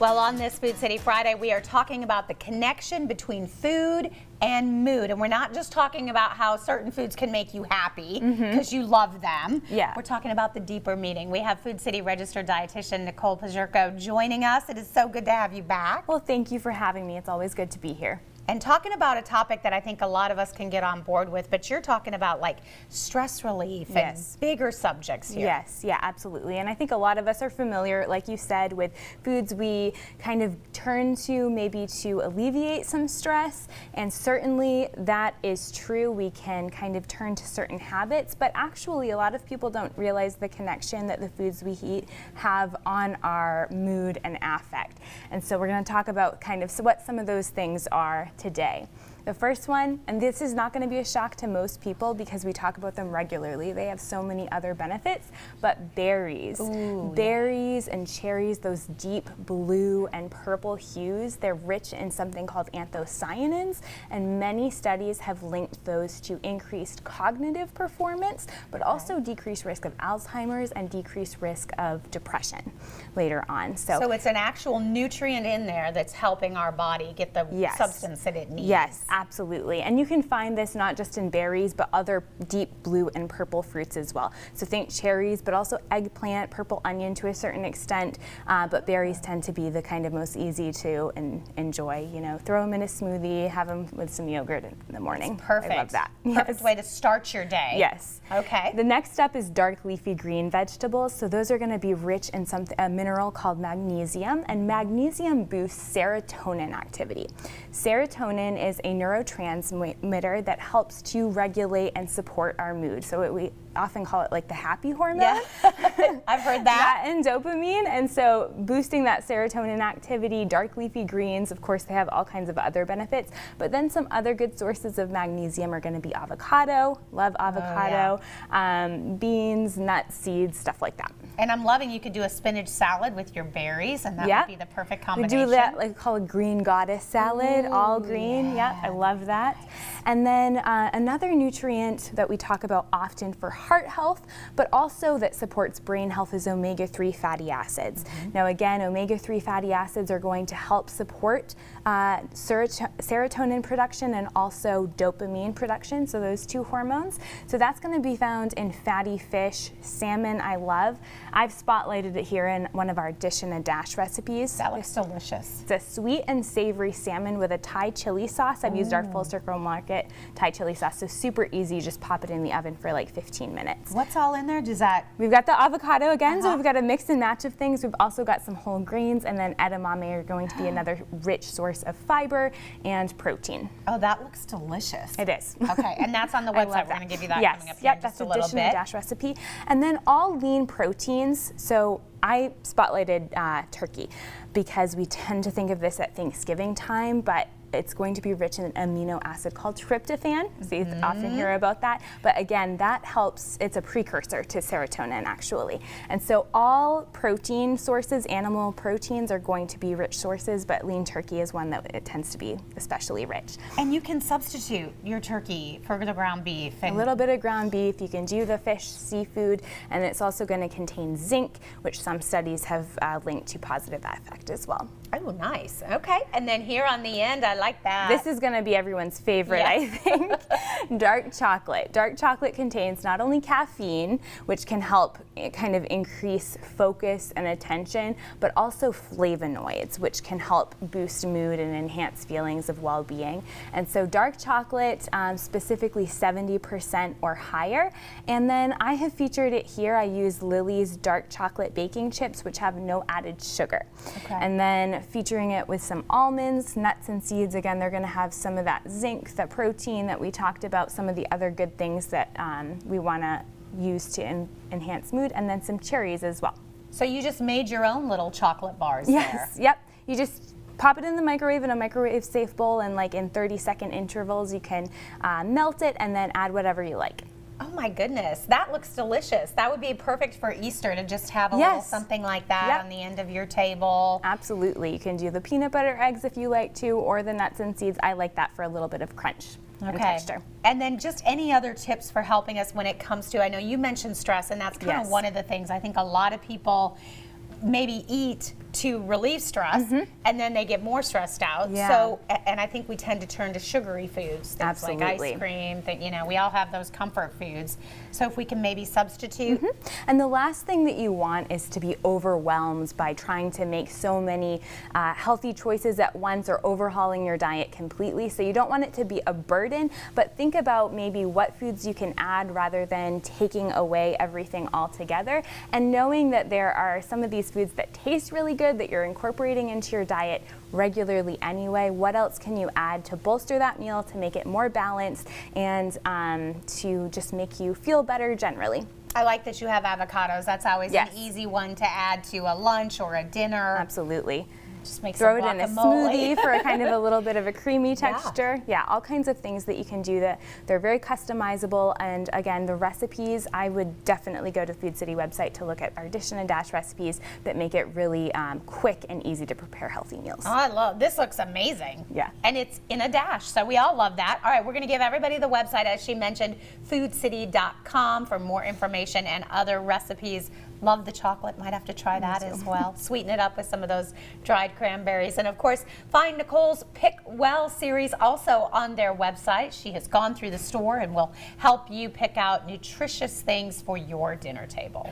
Well, on this Food City Friday, we are talking about the connection between food and mood. And we're not just talking about how certain foods can make you happy because you love them. Yeah. We're talking about the deeper meaning. We have Food City registered dietitian Nicole Pazdziorko joining us. It is so good to have you back. Well, thank you for having me. It's always good to be here. And talking about a topic that I think a lot of us can get on board with, but you're talking about like stress relief and bigger subjects here. Yes, yeah, absolutely. And I think a lot of us are familiar, like you said, with foods we kind of turn to maybe to alleviate some stress. And certainly that is true. We can kind of turn to certain habits, but actually a lot of people don't realize the connection that the foods we eat have on our mood and affect. And so we're going to talk about kind of what some of those things are today. The first one, and this is not going to be a shock to most people because we talk about them regularly, they have so many other benefits, but berries. Ooh, berries and cherries, those deep blue and purple hues, they're rich in something called anthocyanins, and many studies have linked those to increased cognitive performance, but also decreased risk of Alzheimer's and decreased risk of depression later on. So it's an actual nutrient in there that's helping our body get the substance that it needs. Yes, absolutely. And you can find this not just in berries, but other deep blue and purple fruits as well. So think cherries, but also eggplant, purple onion to a certain extent, but berries tend to be the kind of most easy to enjoy. You know, throw them in a smoothie, have them with some yogurt in the morning. That's perfect. I love that. Perfect way to start your day. Yes. Okay. The next step is dark leafy green vegetables. So those are going to be rich in a mineral called magnesium, and magnesium boosts serotonin activity. Serotonin is a neurotransmitter that helps to regulate and support our mood. So we often call it like the happy hormone. Yeah. I've heard that. And dopamine. And so boosting that serotonin activity, dark leafy greens, of course, they have all kinds of other benefits. But then some other good sources of magnesium are going to be avocado, love avocado, beans, nuts, seeds, stuff like that. And I'm loving you could do a spinach salad with your berries, and that would be the perfect combination. We do that, like call it green goddess salad, all green. Yeah, I love that. And then another nutrient that we talk about often for heart health, but also that supports brain health, is omega-3 fatty acids. Now again, omega-3 fatty acids are going to help support serotonin production and also dopamine production, so those two hormones. So that's going to be found in fatty fish, salmon I love. I've spotlighted it here in one of our dish in a dash recipes. That looks delicious. It's a sweet and savory salmon with a Thai chili sauce. I've used our Full Circle Market Thai chili sauce, so super easy. Just pop it in the oven for like 15 minutes. What's all in there? We've got the avocado again, so we've got a mix and match of things. We've also got some whole grains, and then edamame are going to be another rich source of fiber and protein. Oh, that looks delicious. It is. Okay, and that's on the website. We're going to give you that coming up here in just a little bit. That's a dish in a dash recipe. And then all lean proteins. So I spotlighted turkey because we tend to think of this at Thanksgiving time, but it's going to be rich in an amino acid called tryptophan. So you often hear about that. But again, that helps, it's a precursor to serotonin actually. And so all protein sources, animal proteins, are going to be rich sources, but lean turkey is one that it tends to be especially rich. And you can substitute your turkey for the ground beef. A little bit of ground beef, you can do the fish, seafood, and it's also going to contain zinc, which some studies have linked to positive effect as well. Oh, nice. Okay, and then here on the end, I like that. This is going to be everyone's favorite, I think. Dark chocolate. Dark chocolate contains not only caffeine, which can help kind of increase focus and attention, but also flavonoids, which can help boost mood and enhance feelings of well-being. And so dark chocolate, specifically 70% or higher. And then I have featured it here. I use Lily's dark chocolate baking chips, which have no added sugar. Okay. And then featuring it with some almonds, nuts, and seeds. Again, they're going to have some of that zinc, the protein that we talked about, some of the other good things that we want to use to enhance mood, and then some cherries as well. So you just made your own little chocolate bars there? Yes, yep. You just pop it in the microwave in a microwave-safe bowl, and like in 30-second intervals, you can melt it and then add whatever you like. Oh my goodness, that looks delicious. That would be perfect for Easter to just have a little something like that on the end of your table. Absolutely. You can do the peanut butter eggs if you like to, or the nuts and seeds. I like that for a little bit of crunch and texture. And then just any other tips for helping us when it comes to, I know you mentioned stress, and that's kind of one of the things I think a lot of people maybe eat to relieve stress, and then they get more stressed out. Yeah. So, and I think we tend to turn to sugary foods, things like Absolutely. ice cream, you know, we all have those comfort foods. So if we can maybe substitute. And the last thing that you want is to be overwhelmed by trying to make so many healthy choices at once or overhauling your diet completely. So you don't want it to be a burden, but think about maybe what foods you can add rather than taking away everything altogether. And knowing that there are some of these foods that taste really good that you're incorporating into your diet regularly anyway, what else can you add to bolster that meal, to make it more balanced, and to just make you feel better generally? I like that you have avocados. That's always Yes. an easy one to add to a lunch or a dinner. Absolutely. Just make Throw some it in a guacamole. smoothie for a kind of a little bit of a creamy texture. Yeah, all kinds of things that you can do that they're very customizable. And again, the recipes, I would definitely go to the Food City website to look at our Dish and a Dash recipes that make it really quick and easy to prepare healthy meals. Oh, I love this. Looks amazing. Yeah. And it's in a dash, so we all love that. All right, we're going to give everybody the website, as she mentioned, foodcity.com, for more information and other recipes. Love the chocolate. Might have to try that as well. Sweeten it up with some of those dried cranberries. And of course, find Nicole's Pick Well series also on their website. She has gone through the store and will help you pick out nutritious things for your dinner table.